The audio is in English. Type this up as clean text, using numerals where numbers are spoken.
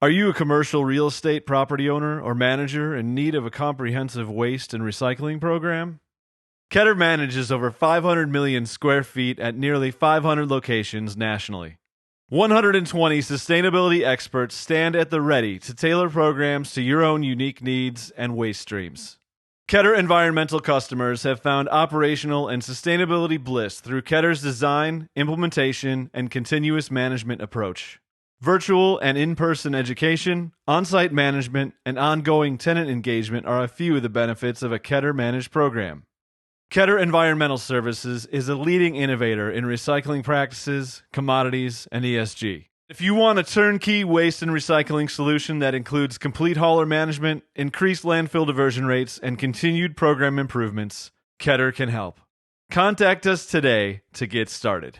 Are you a commercial real estate property owner or manager in need of a comprehensive waste and recycling program? Keter manages over 500 million square feet at nearly 500 locations nationally. 120 sustainability experts stand at the ready to tailor programs to your own unique needs and waste streams. Keter environmental customers have found operational and sustainability bliss through Keter's design, implementation, and continuous management approach. Virtual and in-person education, on-site management, and ongoing tenant engagement are a few of the benefits of a Keter-managed program. Keter Environmental Services is a leading innovator in recycling practices, commodities, and ESG. If you want a turnkey waste and recycling solution that includes complete hauler management, increased landfill diversion rates, and continued program improvements, Keter can help. Contact us today to get started.